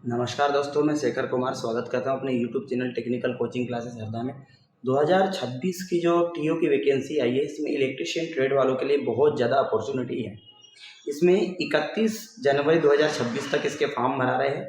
नमस्कार दोस्तों, मैं शेखर कुमार स्वागत करता हूं अपने YouTube channel technical coaching classes Harda में। 2026 की जो टीओ की वैकेंसी आई है, इसमें इलेक्ट्रीशियन ट्रेड वालों के लिए बहुत ज़्यादा अपॉर्चुनिटी है। इसमें 31 जनवरी 2026 तक इसके फॉर्म भरा रहे हैं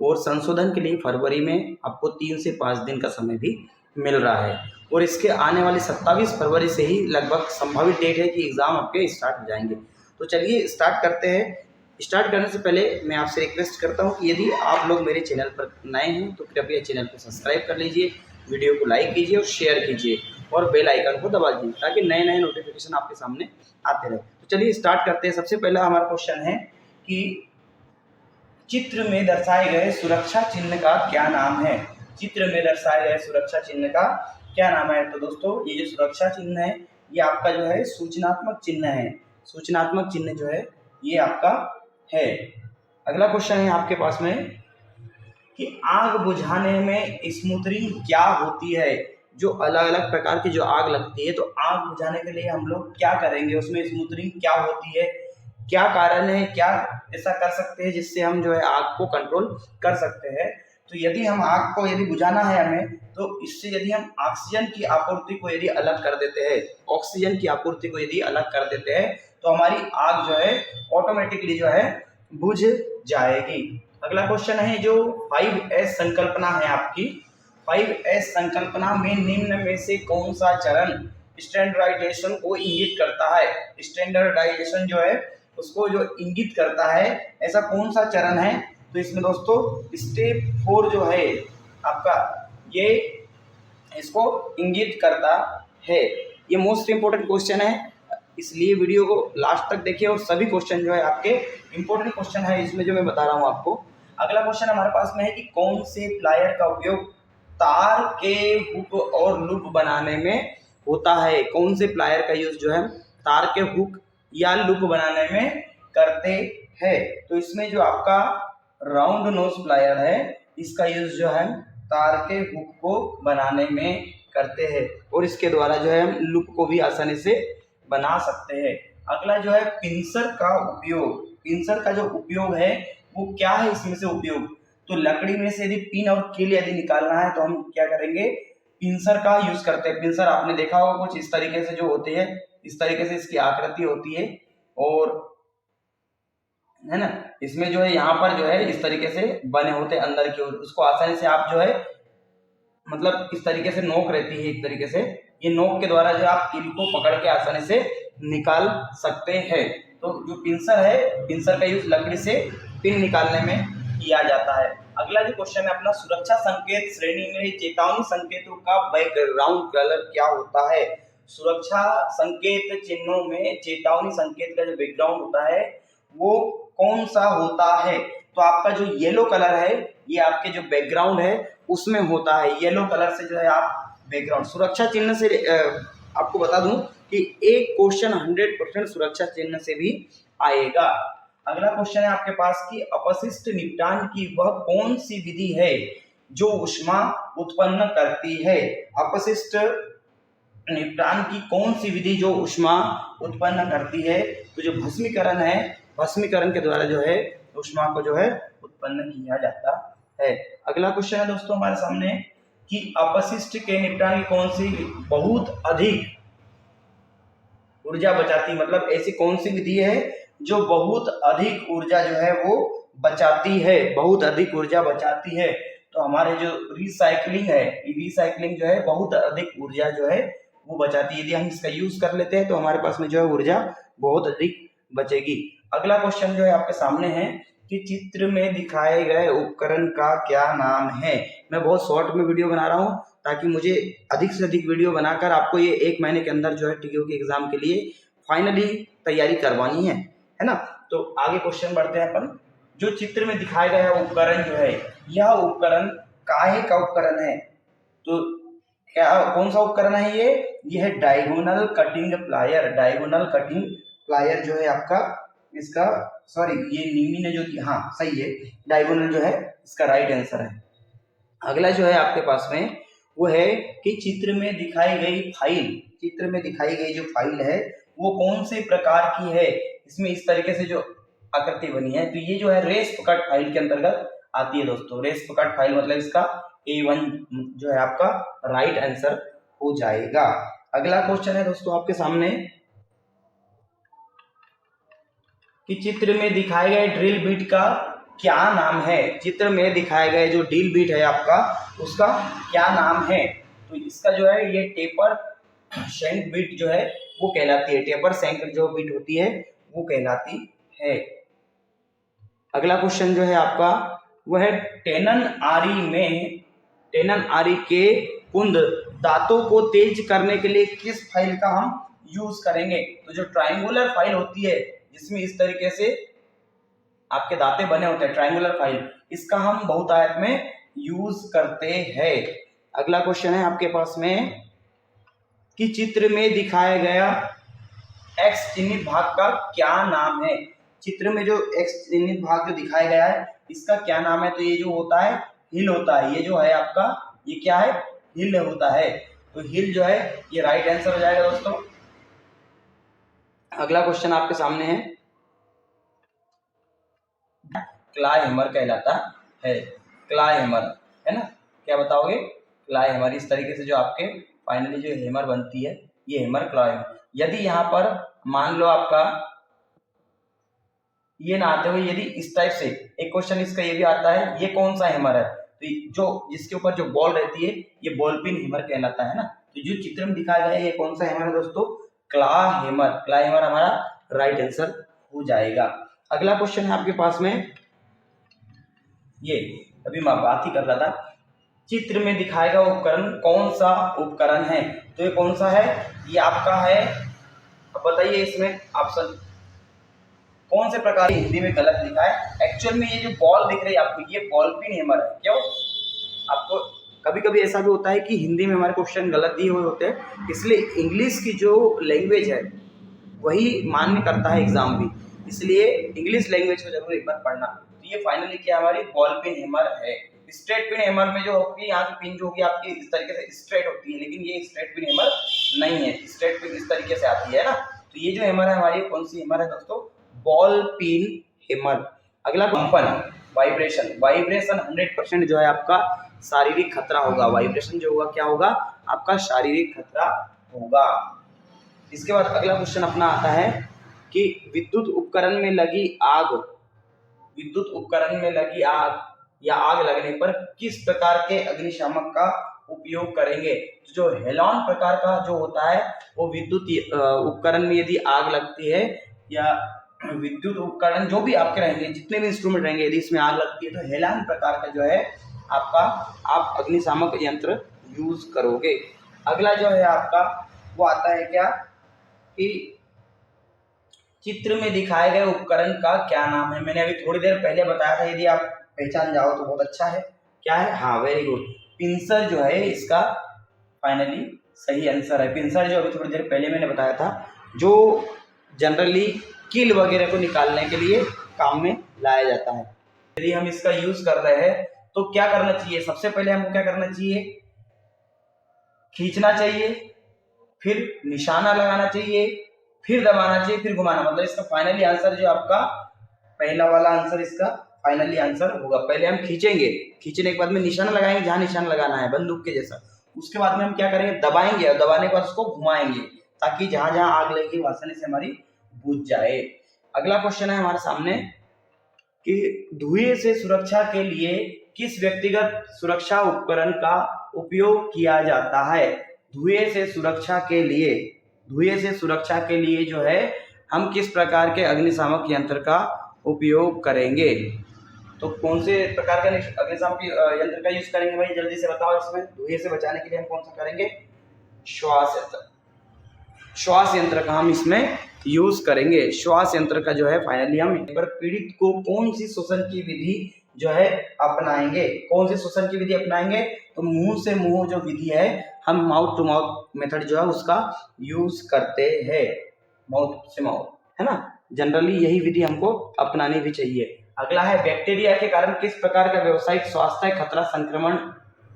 और संशोधन के लिए फरवरी में आपको 3 से 5 दिन का समय भी मिल रहा है। और इसके आने वाली 27 फरवरी से ही लगभग संभावित डेट है कि एग्ज़ाम आपके स्टार्ट हो जाएंगे। तो चलिए स्टार्ट करते हैं। स्टार्ट करने से पहले मैं आपसे रिक्वेस्ट करता हूं कि यदि आप लोग मेरे चैनल पर नए हैं तो कृपया चैनल को सब्सक्राइब कर लीजिए, वीडियो को लाइक कीजिए और शेयर कीजिए और बेल आइकन को दबा दीजिए ताकि नए नए नोटिफिकेशन आपके सामने आते रहे। तो चलिए स्टार्ट करते हैं। सबसे पहला हमारा क्वेश्चन है कि चित्र में दर्शाए गए सुरक्षा चिन्ह का क्या नाम है। चित्र में दर्शाए गए सुरक्षा चिन्ह का क्या नाम है। तो दोस्तों, ये जो सुरक्षा चिन्ह है ये आपका जो है सूचनात्मक चिन्ह है। सूचनात्मक चिन्ह जो है ये आपका है। अगला क्वेश्चन है आपके पास में कि आग बुझाने में स्मूथरिंग क्या होती है। जो अलग अलग प्रकार की जो आग लगती है, तो आग बुझाने के लिए हम लोग क्या करेंगे, उसमें स्मूथरिंग क्या होती है, क्या कारण है, क्या ऐसा कर सकते हैं जिससे हम जो है आग को कंट्रोल कर सकते हैं। तो यदि हम आग को यदि बुझाना है हमें, तो इससे यदि हम ऑक्सीजन की आपूर्ति को यदि अलग कर देते हैं, ऑक्सीजन की आपूर्ति को यदि अलग कर देते हैं, तो हमारी आग जो है ऑटोमेटिकली जो है बुझ जाएगी। अगला क्वेश्चन है जो 5S संकल्पना है आपकी। 5S संकल्पना में निम्न में से कौन सा चरण स्टैंडर्डाइजेशन को इंगित करता है। स्टैंडर्डाइजेशन जो है उसको जो इंगित करता है, ऐसा कौन सा चरण है। तो इसमें दोस्तों स्टेप 4 जो है आपका, ये इसको इंगित करता है। ये मोस्ट इंपोर्टेंट क्वेश्चन है, इसलिए वीडियो को लास्ट तक देखिए और सभी क्वेश्चन जो है आपके इंपॉर्टेंट क्वेश्चन है इसमें जो मैं बता रहा हूँ आपको। अगला क्वेश्चन हमारे पास में है कि कौन से प्लायर का उपयोग तार के हुक और लूप बनाने में होता है। कौन से प्लायर का यूज जो है तार के हुक या लूप बनाने में करते हैं। तो इसमें जो आपका राउंड नोज प्लायर है, इसका यूज जो है तार के हुक को बनाने में करते हैं और इसके द्वारा जो है हम लूप को भी आसानी से बना सकते हैं। अगला जो है पिंसर का उपयोग। पिंसर का जो उपयोग है वो क्या है, इसमें से उपयोग, तो लकड़ी में से यदि पिन और कील यदि निकालना है तो हम क्या करेंगे, पिंसर का यूज करते हैं। पिंसर आपने देखा होगा कुछ इस तरीके से जो होते हैं, इस तरीके से इसकी आकृति होती है और है ना, इसमें जो है यहाँ पर जो है इस तरीके से बने होते हैं अंदर की ओर, उसको आसानी से आप जो है मतलब इस तरीके से नोक रहती है एक तरीके से, ये नोक के द्वारा जो आप कील को पकड़ के आसानी से निकाल सकते हैं। तो जो पिंसर है, पिंसर का यूज लकड़ी से पिन निकालने में किया जाता है। अगला जो क्वेश्चन है अपना, सुरक्षा संकेत श्रेणी में चेतावनी संकेतों का बैकग्राउंड कलर क्या होता है। सुरक्षा संकेत चिन्हों में चेतावनी संकेत का जो बैकग्राउंड होता है वो कौन सा होता है। तो आपका जो येलो कलर है ये आपके जो बैकग्राउंड है उसमें होता है। येलो कलर से जो है आप बैकग्राउंड सुरक्षा चिन्ह से आपको बता दूं कि एक क्वेश्चन 100% सुरक्षा चिन्ह से भी आएगा। अगला क्वेश्चन है आपके पास कि अपशिष्ट निपटान की वह कौन सी विधि है जो ऊष्मा उत्पन्न करती है। अपशिष्ट निपटान की कौन सी विधि जो ऊष्मा उत्पन्न करती है। तो जो भस्मीकरण है, भस्मीकरण के द्वारा जो है ऊष्मा को जो है उत्पन्न किया जाता है। अगला क्वेश्चन है दोस्तों हमारे सामने कि अपशिष्ट के निपटान की कौन सी बहुत अधिक ऊर्जा बचाती, मतलब ऐसी कौन सी विधि है जो बहुत अधिक ऊर्जा जो है वो बचाती है, बहुत अधिक ऊर्जा बचाती है। तो हमारे जो रिसाइकलिंग है, रिसाइकलिंग जो है बहुत अधिक ऊर्जा जो है वो बचाती है। यदि हम इसका यूज कर लेते हैं तो हमारे पास में जो है ऊर्जा बहुत अधिक बचेगी। अगला क्वेश्चन जो है आपके सामने है कि चित्र में दिखाए गए उपकरण का क्या नाम है। मैं बहुत शॉर्ट में वीडियो बना रहा हूँ ताकि मुझे अधिक से अधिक वीडियो बनाकर आपको ये 1 महीने के अंदर जो है टीओ के एग्जाम के लिए फाइनली तैयारी करवानी है ना। तो आगे क्वेश्चन बढ़ते हैं अपन। जो चित्र में दिखाया गया उपकरण जो है, यह उपकरण काहे का उपकरण है। तो क्या कौन सा उपकरण है ये है diagonal cutting plier. Diagonal cutting plier जो है आपका, इसका सॉरी ये निमी ने जो की, हाँ सही है, डायगोनल जो है इसका राइट आंसर है। अगला जो है आपके पास में वो है कि चित्र में दिखाई गई फाइल, चित्र में दिखाई गई जो फाइल है वो कौन से प्रकार की है। इसमें इस तरीके से जो आकृति बनी है, तो ये जो है रेस कट फाइल के अंतर्गत आती है दोस्तों। रेस्प कट फाइल मतलब इसका A1 जो है आपका राइट आंसर हो जाएगा। अगला क्वेश्चन है दोस्तों आपके सामने कि चित्र में दिखाए गए ड्रिल बीट का क्या नाम है। चित्र में दिखाए गए जो ड्रिल बीट है आपका उसका क्या नाम है। तो इसका जो है ये टेपर शैंक बीट जो है वो कहलाती है। टेपर शैंक जो बीट होती है वो कहलाती है। अगला क्वेश्चन जो है आपका वह है टेनन आरी के कुंद दांतों को तेज करने के लिए किस फाइल का हम यूज करेंगे। तो जो ट्रायंगुलर फाइल होती है जिसमें इस तरीके से आपके दांते बने होते हैं, ट्रायंगुलर फाइल, इसका हम बहुतायत में यूज करते हैं। अगला क्वेश्चन है आपके पास में कि चित्र में दिखाया गया एक्स चिन्हित भाग का क्या नाम है। चित्र में जो एक्स चिन्हित भाग जो दिखाया गया है इसका क्या नाम है। तो ये जो होता है हिल होता है। ये जो है आपका ये क्या है, हिल होता है। तो हिल जो है ये राइट आंसर हो जाएगा दोस्तों। अगला क्वेश्चन आपके सामने है क्लाई हैमर कहलाता है। क्लाई हैमर है ना, क्या बताओगे, क्लाई हैमर। इस तरीके से जो आपके फाइनली जो हैमर बनती है ये हैमर क्लाई हैमर। यदि यहाँ पर मान लो आपका ये ना आते हुए यदि इस टाइप से एक क्वेश्चन इसका ये भी आता है ये कौन सा हैमर है, तो जो जिसके ऊपर जो बॉल रहती है ये बॉल पिन हैमर कहलाता है ना। तो जो चित्र में दिखाया गया है ये कौन सा हैमर है दोस्तों, क्ला हैमर। क्ला हैमर हमारा राइट आंसर हो जाएगा। अगला क्वेश्चन है आपके पास में ये अभी मैं बात ही कर रहा था, चित्र में दिखाया गया उपकरण कौन सा उपकरण है। तो ये कौन सा है, ये आपका है, अब बताइए इसमें ऑप्शन कौन से प्रकार हिंदी में गलत लिखा है। एक्चुअल में ये जो बॉल दिख रही है आपको ये बॉल पिन हैमर है। क्यों, आपको कभी कभी ऐसा भी होता है कि हिंदी में हमारे क्वेश्चन गलत दिए हुए होते हैं, इसलिए इंग्लिश की जो लैंग्वेज है वही मान्य करता है एग्जाम भी, इसलिए इंग्लिश लैंग्वेज को जरूर एक बार पढ़ना। तो ये फाइनली क्या हमारी बॉल पिन हैमर है। स्ट्रेट पिन हैमर में जो होगी यहाँ की पिन जो होगी आपकी इस तरीके से स्ट्रेट होती है, लेकिन ये स्ट्रेट पिन हैमर नहीं है। स्ट्रेट पिन इस तरीके से आती है ना। तो ये जो हैमर है हमारी कौन सी हैमर है दोस्तों, बॉल पिन हैमर। अगला कंपन वाइब्रेशन। वाइब्रेशन 100% जो है आपका शारीरिक खतरा होगा। वाइब्रेशन जो होगा क्या होगा, आपका शारीरिक खतरा होगा। इसके बाद अगला क्वेश्चन अपना आता है कि विद्युत उपकरण में लगी आग, विद्युत उपकरण में लगी आग या आग लगने पर किस प्रकार के अग्निशामक का उपयोग करेंगे। तो जो हेलॉन प्रकार का जो होता है वो विद्युत उपकरण में यदि आग लगती है या विद्युत उपकरण जो भी आपके रहेंगे जितने भी इंस्ट्रूमेंट रहेंगे यदि इसमें आग लगती है तो हेलॉन प्रकार का जो है आपका आप अग्निशामक यंत्र यूज करोगे। अगला जो है आपका वो आता है क्या कि चित्र में दिखाए गए उपकरण का क्या नाम है। मैंने अभी थोड़ी देर पहले बताया था, यदि आप पहचान जाओ तो बहुत अच्छा है। क्या है, हाँ वेरी गुड, पिंसर जो है इसका फाइनली सही आंसर है। पिंसर जो अभी थोड़ी देर पहले मैंने बताया था जो जनरली कील वगैरह को निकालने के लिए काम में लाया जाता है। यदि हम इसका यूज कर रहे हैं तो क्या करना चाहिए, सबसे पहले हमको क्या करना चाहिए, खींचना चाहिए, फिर निशाना लगाना चाहिए, फिर दबाना चाहिए, फिर घुमाना। मतलब इसका फाइनली आंसर जो आपका पहला वाला आंसर इसका फाइनली आंसर होगा। पहले हम खींचेंगे, खींचने के बाद में निशाना लगाएंगे जहां निशाना लगाना है बंदूक के जैसा। उसके बाद में हम क्या करेंगे, दबाएंगे और दबाने के बाद उसको घुमाएंगे ताकि जहां जहां आग लगेगी आसानी से हमारी बुझ जाए। अगला क्वेश्चन है हमारे सामने कि धुएं से सुरक्षा के लिए किस व्यक्तिगत सुरक्षा उपकरण का उपयोग किया जाता है। धुएं से सुरक्षा के लिए, धुएं से सुरक्षा के लिए जो है हम किस प्रकार के अग्निशामक यंत्र का उपयोग करेंगे। तो कौन से प्रकार का अग्निशामक यंत्र का यूज करेंगे भाई, जल्दी से बताओ। इसमें धुएं से बचाने के लिए हम कौन सा करेंगे, श्वास यंत्र। श्वास यंत्र का हम इसमें यूज करेंगे। श्वास यंत्र का जो है फाइनली हम पर पीड़ित को कौन सी श्वसन की विधि जो है अपनाएंगे, कौन सी श्वसन की विधि अपनाएंगे, तो मुंह से मुंह जो विधि है हम माउथ टू माउथ मेथड जो है उसका यूज करते हैं। माउथ से माउथ है ना, जनरली यही विधि हमको अपनानी भी चाहिए। अगला है बैक्टीरिया के कारण किस प्रकार का व्यावसायिक स्वास्थ्य खतरा संक्रमण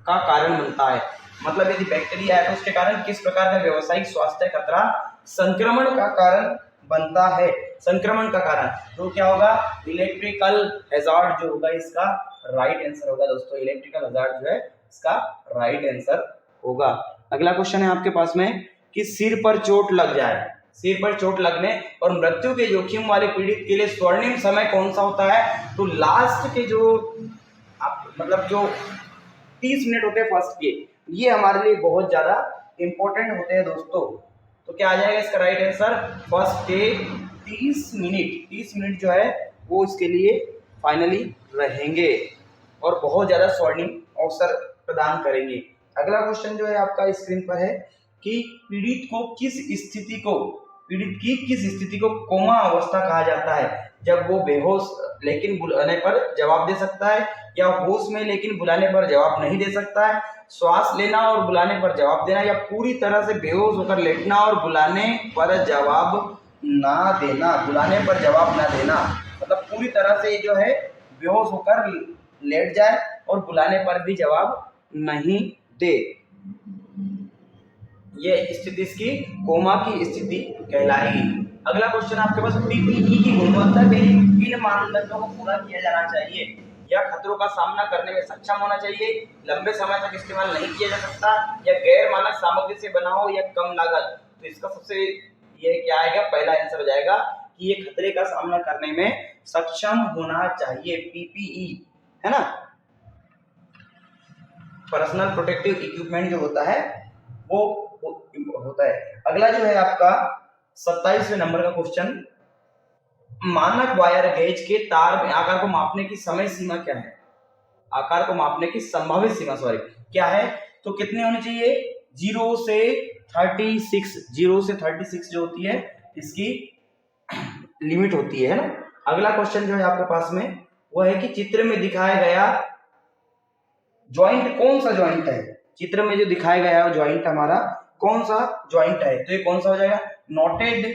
का कारण बनता है। मतलब यदि बैक्टीरिया है तो उसके कारण किस प्रकार का व्यावसायिक स्वास्थ्य खतरा संक्रमण का कारण बनता है संक्रमण का कारण, तो क्या होगा इलेक्ट्रिकल हैजार्ड जो होगा इसका राइट आंसर होगा दोस्तों। इलेक्ट्रिकल हैजार्ड जो है इसका राइट आंसर होगा। अगला क्वेश्चन है आपके पास में कि सिर पर चोट लग जाए, सिर पर चोट लगने और मृत्यु के जोखिम वाले पीड़ित के लिए स्वर्णिम समय कौन सा होता है? तो लास्ट के जो मतलब जो 30 मिनट होते हैं फर्स्ट के, ये हमारे लिए बहुत ज्यादा इंपॉर्टेंट होते हैं दोस्तों। तो क्या आ जाएगा इसका राइट आंसर? फर्स्ट के 30 मिनट जो है वो इसके लिए फाइनली रहेंगे और बहुत ज्यादा स्वर्णिम अवसर प्रदान करेंगे। अगला क्वेश्चन जो है आपका स्क्रीन पर है कि पीड़ित की किस स्थिति को कोमा अवस्था कहा जाता है? जब वो बेहोश लेकिन बुलाने पर जवाब दे सकता है, या होश में लेकिन बुलाने पर जवाब नहीं दे सकता है, श्वास लेना और बुलाने पर जवाब देना, या पूरी तरह से बेहोश होकर लेटना और बुलाने पर जवाब ना देना। बुलाने पर जवाब ना देना मतलब पूरी तरह से जो है बेहोश होकर लेट जाए और बुलाने पर भी जवाब नहीं दे, ये स्थिति इसकी कोमा की स्थिति कहलाएगी। अगला क्वेश्चन आपके पास पीपीई की गुणवत्ता के लिए किन मानदंडों को पूरा किया जाना चाहिए? या खतरों का सामना करने में सक्षम होना चाहिए, लंबे समय तक इस्तेमाल नहीं किया जा सकता, या गैर मानक सामग्री से बना हो, या कम लागत। तो इसका सबसे ये क्या आएगा? पहला आंसर हो जाएगा कि ये खतरे का सामना करने में सक्षम होना चाहिए, पीपीई है ना, पर्सनल प्रोटेक्टिव इक्विपमेंट जो होता है वो होता है। अगला जो है आपका 27वें नंबर का क्वेश्चन, मानक वायर गेज के तार में आकार को मापने की समय सीमा क्या है? आकार को मापने की संभावित सीमा क्या है? तो कितने होने चाहिए? 0 से 36 जो होती है इसकी लिमिट होती है ना। अगला क्वेश्चन जो है आपके पास में वो है कि चित्र में दिखाया गया ज्वाइंट कौन सा ज्वाइंट है? चित्र में जो दिखाया गया ज्वाइंट हमारा कौन सा ज्वाइंट है? तो ये कौन सा हो जाएगा? Noted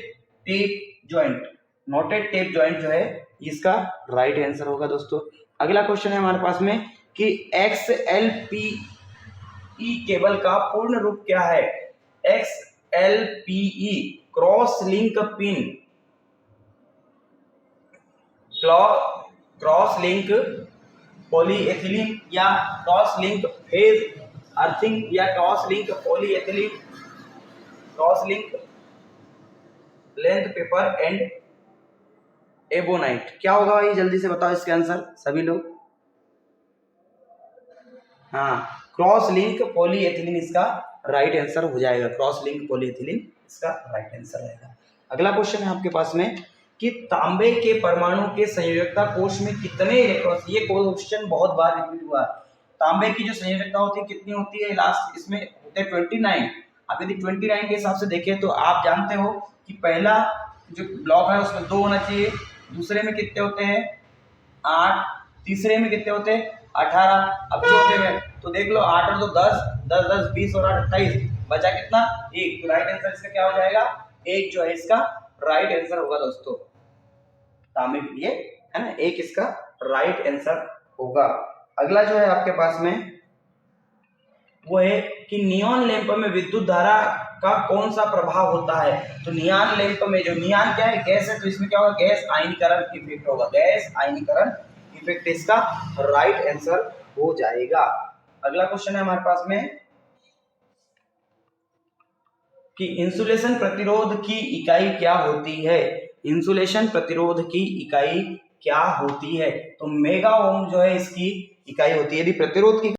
tape joint. Noted tape joint जो है इसका राइट आंसर होगा दोस्तों। अगला क्वेश्चन है हमारे पास में कि XLPE केबल का पूर्ण रूप क्या है? XLPE cross link pin, cross link polyethylene, या क्रॉस लिंक फेज अर्थिंग, या cross link polyethylene, cross link length paper and ebonite. क्या होगा भाई? जल्दी से बताओ इसका आंसर सभी लोग। हाँ, क्रॉस लिंक पॉलीएथिलीन इसका राइट आंसर हो जाएगा। क्रॉस लिंक पॉलीएथिलीन इसका राइट आंसर आएगा। अगला क्वेश्चन है आपके पास में कि तांबे के परमाणु के संयोजकता कोश में कितने इलेक्ट्रॉन? ये क्वेश्चन बहुत बार रिपीट हुआ। तांबे की जो संयोजकता होती है कितनी होती है? लास्ट इसमें होते हैं 29। अब यदि 29 के हिसाब से देखें तो आप जानते हो कि पहला जो ब्लॉक है उसमें 2 होना चाहिए, दूसरे में कितने होते हैं? 8, तीसरे में कितने होते हैं? 18, अब चौथे में तो देख लो 8 और 2 10, 10 10 20 और 8 28, बचा कितना? 1। तो राइट आंसर इसका क्या हो जाएगा? 1 जो है इसका राइट आंसर होगा दोस्तों तांबे के लिए, है ना, 1 इसका राइट आंसर होगा। अगला जो है आपके पास में वो है कि नियॉन लैंप में विद्युत धारा का कौन सा प्रभाव होता है? तो नियॉन लैंप में जो नियॉन क्या है? गैस है, तो इसमें क्या होगा? गैस आयनीकरण इफेक्ट होगा। गैस आयनीकरण इफेक्ट इसका राइट आंसर हो जाएगा। अगला क्वेश्चन है हमारे पास में कि इंसुलेशन प्रतिरोध की इकाई क्या होती है? इंसुलेशन प्रतिरोध की इकाई क्या होती है? तो मेगा ओम जो है इसकी इकाई होती है। यदि प्रतिरोध की